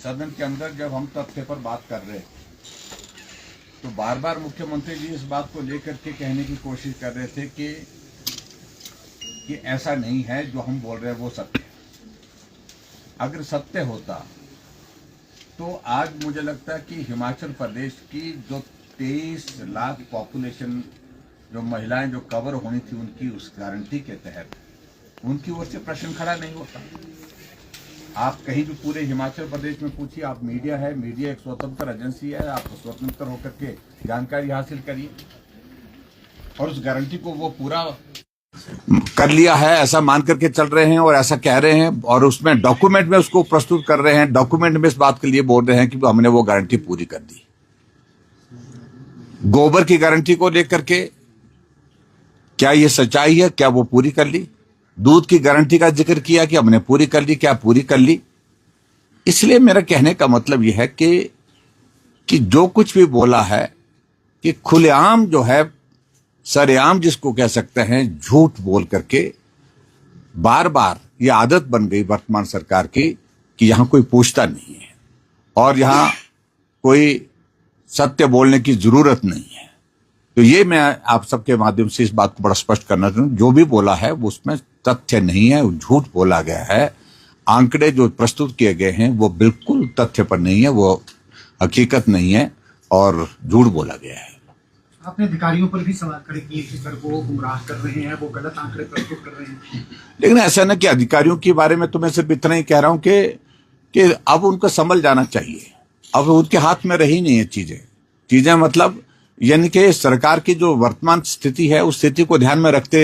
सदन के अंदर जब हम तथ्य पर बात कर रहे तो बार बार मुख्यमंत्री जी इस बात को लेकर के कहने की कोशिश कर रहे थे कि ऐसा नहीं है, जो हम बोल रहे हैं वो सत्य है। अगर सत्य होता तो आज मुझे लगता है कि हिमाचल प्रदेश की जो 23 लाख पॉपुलेशन जो महिलाएं जो कवर होनी थी उनकी उस गारंटी के तहत उनकी ओर से प्रश्न खड़ा नहीं होता। आप कहीं भी पूरे हिमाचल प्रदेश में पूछिए, आप मीडिया है, मीडिया एक स्वतंत्र एजेंसी है, आप स्वतंत्र होकर के जानकारी हासिल करिए और उस गारंटी को वो पूरा कर लिया है ऐसा मान करके चल रहे हैं और ऐसा कह रहे हैं और उसमें डॉक्यूमेंट में उसको प्रस्तुत कर रहे हैं, डॉक्यूमेंट में इस बात के लिए बोल रहे हैं कि हमने वो गारंटी पूरी कर दी। गोबर की गारंटी को लेकर के क्या ये सच्चाई है? क्या वो पूरी कर ली? दूध की गारंटी का जिक्र किया कि हमने पूरी कर ली, क्या पूरी कर ली? इसलिए मेरा कहने का मतलब यह है कि जो कुछ भी बोला है कि खुलेआम जो है, सरेआम जिसको कह सकते हैं, झूठ बोल करके बार बार ये आदत बन गई वर्तमान सरकार की कि यहां कोई पूछता नहीं है और यहां कोई सत्य बोलने की जरूरत नहीं है। तो ये मैं आप सबके माध्यम से इस बात को बड़ा स्पष्ट करना चाहूँ, जो भी बोला है वो उसमें तथ्य नहीं है, झूठ बोला गया है। आंकड़े जो प्रस्तुत किए गए हैं वो बिल्कुल तथ्य पर नहीं है, वो हकीकत नहीं है और झूठ बोला गया है। आपने अधिकारियों पर भी सवाल खड़े किए कि सर वो गुमराह कर रहे हैं, वो गलत आंकड़े प्रस्तुत कर रहे हैं। लेकिन ऐसा ना कि अधिकारियों के बारे में तो मैं सिर्फ इतना ही कह रहा हूं कि अब उनको संभल जाना चाहिए। अब उनके हाथ में रही नहीं है चीजें मतलब यानी कि सरकार की जो वर्तमान स्थिति है उस स्थिति को ध्यान में रखते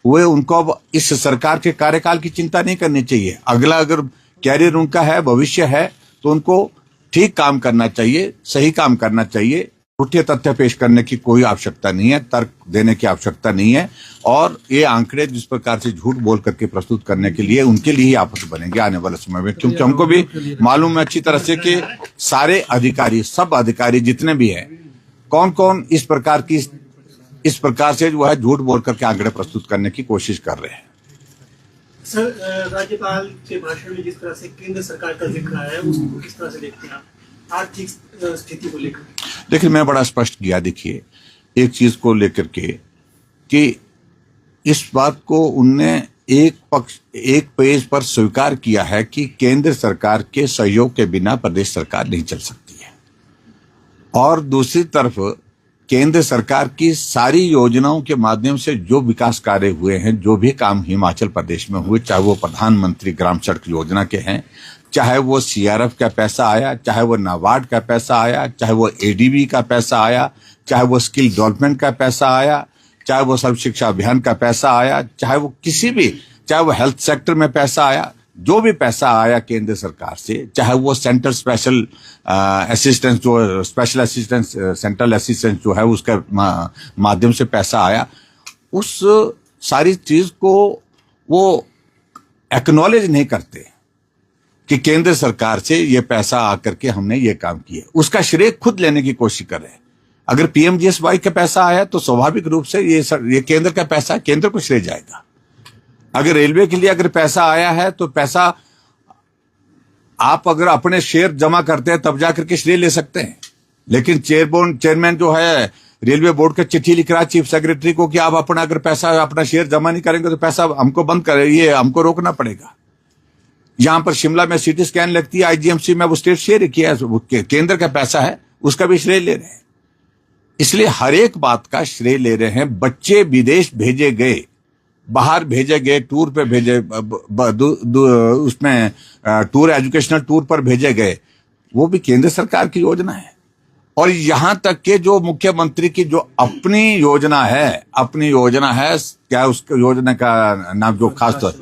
हुए उनको अब इस सरकार के कार्यकाल की चिंता नहीं करनी चाहिए। अगला अगर कैरियर उनका है, भविष्य है, तो उनको ठीक काम करना चाहिए, सही काम करना चाहिए। झूठे तथ्य पेश करने की कोई आवश्यकता नहीं है, तर्क देने की आवश्यकता नहीं है और ये आंकड़े जिस प्रकार से झूठ बोल करके प्रस्तुत करने के लिए उनके लिए ही आपस बनेंगे आने वाले समय में, क्योंकि हमको भी मालूम है अच्छी तरह से कि सारे अधिकारी, सब अधिकारी जितने भी हैं, कौन कौन इस प्रकार से जो है झूठ बोल करके आंकड़े प्रस्तुत करने की कोशिश कर रहे हैं। सर, राज्यपाल के भाषण में जिस तरह से केंद्र सरकार का जिक्र आया है उसको किस तरह से देखते हैं आप आर्थिक स्थिति को लेकर? देखिए, मैं बड़ा स्पष्ट किया, देखिए एक चीज को लेकर के कि इस बात को उनने एक पेज पर स्वीकार किया है कि केंद्र सरकार के सहयोग के बिना प्रदेश सरकार नहीं चल सकती है और दूसरी तरफ केंद्र सरकार की सारी योजनाओं के माध्यम से जो विकास कार्य हुए हैं, जो भी काम हिमाचल प्रदेश में हुए, चाहे वो प्रधानमंत्री ग्राम सड़क योजना के हैं, चाहे वो सीआरएफ का पैसा आया, चाहे वो नाबार्ड का पैसा आया, चाहे वो एडीबी का पैसा आया, चाहे वो स्किल डेवलपमेंट का पैसा आया, चाहे वो सर्व शिक्षा अभियान का पैसा आया, चाहे वो चाहे वो हेल्थ सेक्टर में पैसा आया, जो भी पैसा आया केंद्र सरकार से, चाहे वो सेंट्रल स्पेशल असिस्टेंस जो स्पेशल असिस्टेंस सेंट्रल असिस्टेंस जो है उसके माध्यम से पैसा आया, उस सारी चीज को वो एक्नॉलेज नहीं करते कि केंद्र सरकार से ये पैसा आकर के हमने ये काम किया। उसका श्रेय खुद लेने की कोशिश कर रहे हैं। अगर पीएमजीएसवाई का पैसा आया तो स्वाभाविक रूप से ये केंद्र का पैसा, केंद्र को श्रेय जाएगा। अगर रेलवे के लिए अगर पैसा आया है तो पैसा आप अगर अपने शेयर जमा करते हैं तब जाकर के श्रेय ले सकते हैं, लेकिन चेयरमैन जो है रेलवे बोर्ड का चिट्ठी लिख रहा है चीफ सेक्रेटरी को कि आप अपना अगर पैसा अपना शेयर जमा नहीं करेंगे तो पैसा हमको बंद करें, हमको रोकना पड़ेगा। यहां पर शिमला में सिटी स्कैन लगती है, आईजीएमसी में वो स्टेट शेयर किया है, केंद्र का पैसा है, उसका भी श्रेय ले रहे हैं। इसलिए हर एक बात का श्रेय ले रहे हैं। बच्चे विदेश भेजे गए, बाहर भेजे गए, टूर पे भेजे, उसमें टूर, एजुकेशनल टूर पर भेजे गए, वो भी केंद्र सरकार की योजना है। और यहां तक के जो मुख्यमंत्री की जो अपनी योजना है, क्या उस योजना का नाम जो खास तौर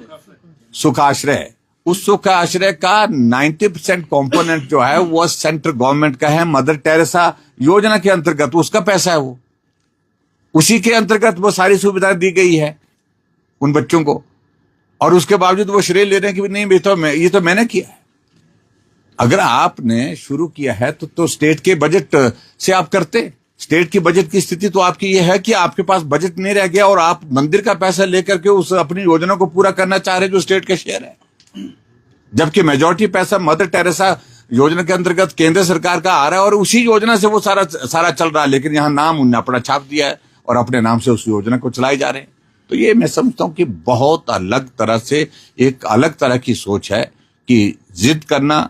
सुखाश्रय, उस सुखाश्रय का 90% कंपोनेंट जो है वो सेंट्रल गवर्नमेंट का है, मदर टेरेसा योजना के अंतर्गत उसका पैसा है, वो उसी के अंतर्गत वो सारी सुविधाएं दी गई है उन बच्चों को, और उसके बावजूद वो श्रेय ले रहे हैं कि नहीं ये तो मैंने किया है। अगर आपने शुरू किया है तो स्टेट के बजट से आप करते। स्टेट की बजट की स्थिति तो आपकी ये है कि आपके पास बजट नहीं रह गया और आप मंदिर का पैसा लेकर के उस अपनी योजना को पूरा करना चाह रहे जो स्टेट का शेयर है, जबकि मेजॉरिटी पैसा मदर टेरेसा योजना के अंतर्गत केंद्र सरकार का आ रहा है और उसी योजना से वो सारा चल रहा है, लेकिन यहाँ नाम उन्होंने अपना छाप दिया है और अपने नाम से उस योजना को चलाए जा रहे हैं। तो ये मैं समझता हूं कि बहुत अलग तरह से एक अलग तरह की सोच है कि जिद करना,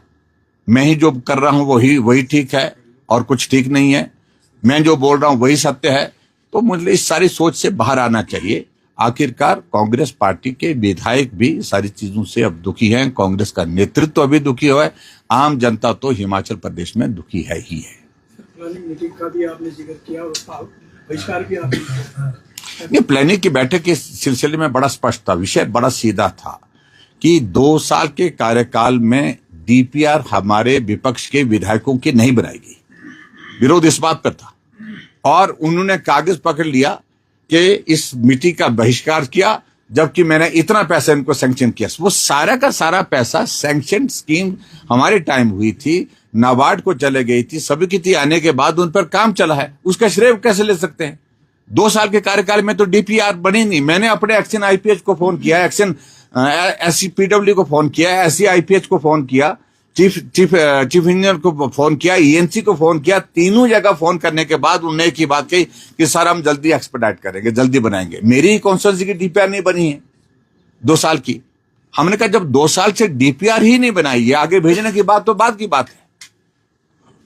मैं ही जो कर रहा हूं वही ठीक है और कुछ ठीक नहीं है, मैं जो बोल रहा हूं वही सत्य है। तो मुझे इस सारी सोच से बाहर आना चाहिए। आखिरकार कांग्रेस पार्टी के विधायक भी सारी चीजों से अब दुखी हैं, कांग्रेस का नेतृत्व अभी दुखी है, आम जनता तो हिमाचल प्रदेश में दुखी है ही है। प्लानिंग मीटिंग का भी आपने जिक्र किया और उसका बहिष्कार भी आपने किया। ये प्लानिंग की बैठक के सिलसिले में बड़ा स्पष्ट था, विषय बड़ा सीधा था कि 2 साल के कार्यकाल में डीपीआर हमारे विपक्ष के विधायकों की नहीं बनाई गई। विरोध इस बात पर था और उन्होंने कागज पकड़ लिया कि इस मीटिंग का बहिष्कार किया, जबकि मैंने इतना पैसा इनको सैंक्शन किया। वो सारा का सारा पैसा सैंक्शन स्कीम हमारे टाइम हुई थी, नाबार्ड को चले गई थी, सभी की थी, आने के बाद उन पर काम चला है, उसका श्रेय कैसे ले सकते हैं? 2 साल के कार्यकाल में तो डीपीआर बनी नहीं। मैंने अपने एक्शन आईपीएच को फोन किया, एक्शन एससीपीडब्ल्यू को फोन किया, एससीआईपीएच को फोन किया, चीफ इंजीनियर को फोन किया, ईएनसी को फोन किया। तीनों जगह फोन करने के बाद उन्होंने एक ही बात कही कि सर हम जल्दी एक्सपेडाइट करेंगे, जल्दी बनाएंगे। मेरी कॉन्स्टिट्यूंसी की डीपीआर नहीं बनी है 2 साल की। हमने कहा जब 2 साल से डीपीआर ही नहीं बनाई है, आगे भेजने की बात तो बाद की बात है।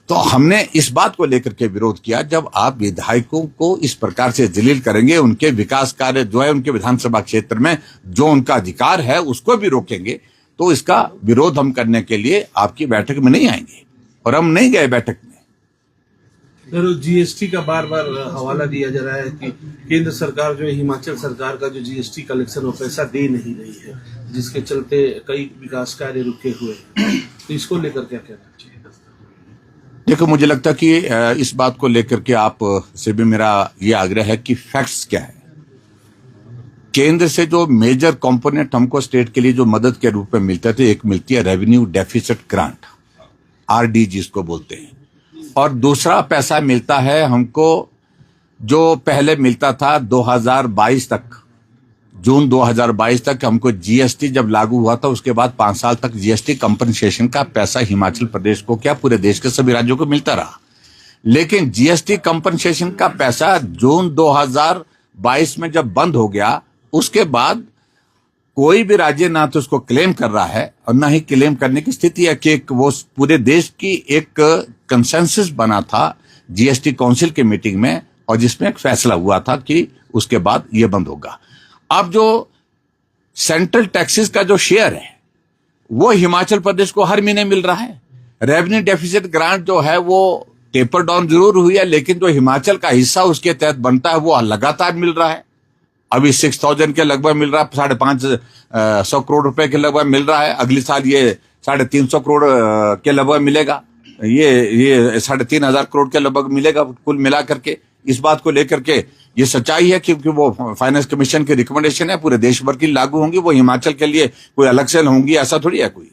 तो हमने इस बात को लेकर के विरोध किया, जब आप विधायकों को इस प्रकार से जलील करेंगे, उनके विकास कार्य जो है उनके विधानसभा क्षेत्र में जो उनका अधिकार है उसको भी रोकेंगे, तो इसका विरोध हम करने के लिए आपकी बैठक में नहीं आएंगे और हम नहीं गए बैठक में। जीएसटी का बार बार हवाला दिया जा रहा है कि केंद्र सरकार जो है हिमाचल सरकार का जो जीएसटी कलेक्शन वो पैसा दे नहीं रही है, जिसके चलते कई विकास कार्य रुके हुए हैं। तो इसको लेकर क्या कहना चाहिए? देखो, मुझे लगता है कि इस बात को लेकर के आप से भी मेरा ये आग्रह है कि फैक्ट्स क्या है। केंद्र से जो मेजर कंपोनेंट हमको स्टेट के लिए जो मदद के रूप में मिलता है, एक मिलती है रेवेन्यू डेफिसिट ग्रांट, आरडी जिसको बोलते हैं, और दूसरा पैसा मिलता है हमको जो पहले मिलता था 2022 तक, जून 2022 तक हमको जीएसटी जब लागू हुआ था, उसके बाद 5 साल तक जीएसटी कंपनसेशन का पैसा हिमाचल प्रदेश को क्या पूरे देश के सभी राज्यों को मिलता रहा। लेकिन जीएसटी कंपनसेशन का पैसा जून 2022 में जब बंद हो गया, उसके बाद कोई भी राज्य ना तो उसको क्लेम कर रहा है और ना ही क्लेम करने की स्थिति है कि वो पूरे देश की एक कंसेंसस बना था जीएसटी काउंसिल की मीटिंग में, और जिसमें एक फैसला हुआ था कि उसके बाद ये बंद होगा। अब जो सेंट्रल टैक्सेस का जो शेयर है वो हिमाचल प्रदेश को हर महीने मिल रहा है। रेवेन्यू डेफिसिट ग्रांट जो है वो टेपर डाउन जरूर हुई है, लेकिन जो हिमाचल का हिस्सा उसके तहत बनता है वो लगातार मिल रहा है। अभी 6,000 के लगभग मिल रहा है, 550 करोड़ रुपए के लगभग मिल रहा है। अगले साल ये 350 करोड़ के लगभग मिलेगा, ये 3,500 करोड़ के लगभग मिलेगा कुल मिला करके। इस बात को लेकर के ये सच्चाई है क्योंकि वो फाइनेंस कमीशन की रिकमेंडेशन है, पूरे देश भर की लागू होंगी, वो हिमाचल के लिए कोई अलग से होंगी ऐसा थोड़ी है कोई।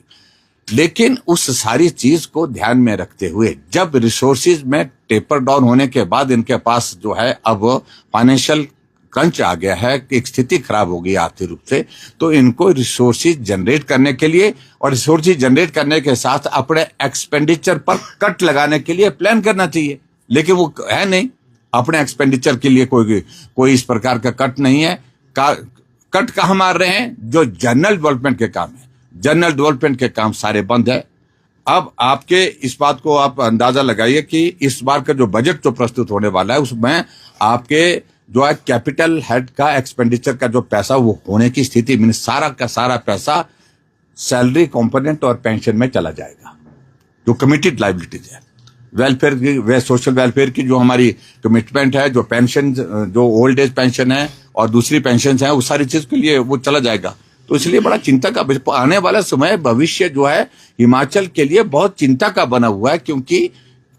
लेकिन उस सारी चीज को ध्यान में रखते हुए जब रिसोर्सेज में टेपर डाउन होने के बाद इनके पास जो है अब फाइनेंशियल क्रंच आ गया है, एक स्थिति खराब हो गई आर्थिक रूप से, तो इनको रिसोर्सेज जनरेट करने के लिए और रिसोर्सेज जनरेट करने के साथ अपने एक्सपेंडिचर पर कट लगाने के लिए प्लान करना चाहिए। लेकिन वो है नहीं, अपने एक्सपेंडिचर के लिए कोई इस प्रकार का कट नहीं है। कट कहाँ मार रहे हैं? जो जनरल डेवलपमेंट के काम है, जनरल डेवलपमेंट के काम सारे बंद है। अब आपके इस बात को आप अंदाजा लगाइए कि इस बार का जो बजट जो प्रस्तुत होने वाला है उसमें आपके जो है कैपिटल हेड का एक्सपेंडिचर का जो पैसा वो होने की स्थिति में सारा का सारा पैसा सैलरी कंपोनेंट और पेंशन में चला जाएगा, जो कमिटेड लायबिलिटीज है। वेलफेयर की, सोशल वेलफेयर की जो हमारी कमिटमेंट है, जो पेंशन, जो ओल्ड एज पेंशन है और दूसरी पेंशन है, उस सारी चीज के लिए वो चला जाएगा। तो इसलिए बड़ा चिंता का आने वाला समय, भविष्य जो है हिमाचल के लिए बहुत चिंता का बना हुआ है, क्योंकि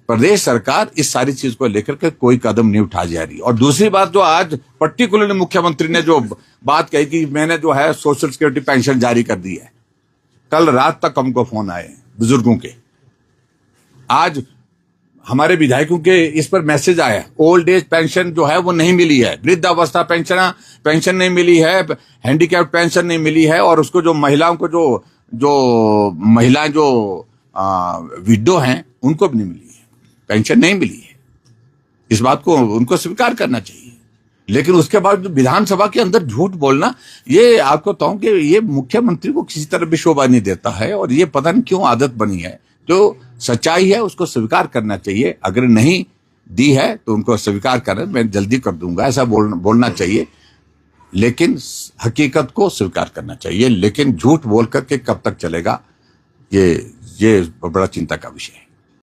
प्रदेश सरकार इस सारी चीज को लेकर के कोई कदम नहीं उठा जा रही। और दूसरी बात जो आज पर्टिकुलरली मुख्यमंत्री ने जो बात कही कि मैंने जो है सोशल सिक्योरिटी पेंशन जारी कर दी है, कल रात तक हमको फोन आए बुजुर्गों के, आज हमारे विधायकों के इस पर मैसेज आया, ओल्ड एज पेंशन जो है वो नहीं मिली है, वृद्धावस्था पेंशन नहीं मिली है, हैंडीकैप पेंशन नहीं मिली है, और उसको जो महिलाओं को जो महिलाएं जो विडो हैं उनको भी नहीं मिली है, पेंशन नहीं मिली है। इस बात को उनको स्वीकार करना चाहिए। लेकिन उसके बाद विधानसभा के अंदर झूठ बोलना, ये आपको बताऊं कि ये मुख्यमंत्री को किसी तरह भी शोभा नहीं देता है, और ये पता नहीं क्यों आदत बनी है। जो सच्चाई है उसको स्वीकार करना चाहिए। अगर नहीं दी है तो उनको स्वीकार करें, मैं जल्दी कर दूंगा, ऐसा बोलना चाहिए। लेकिन हकीकत को स्वीकार करना चाहिए। लेकिन झूठ बोल करके कब तक चलेगा, ये बड़ा चिंता का विषय है।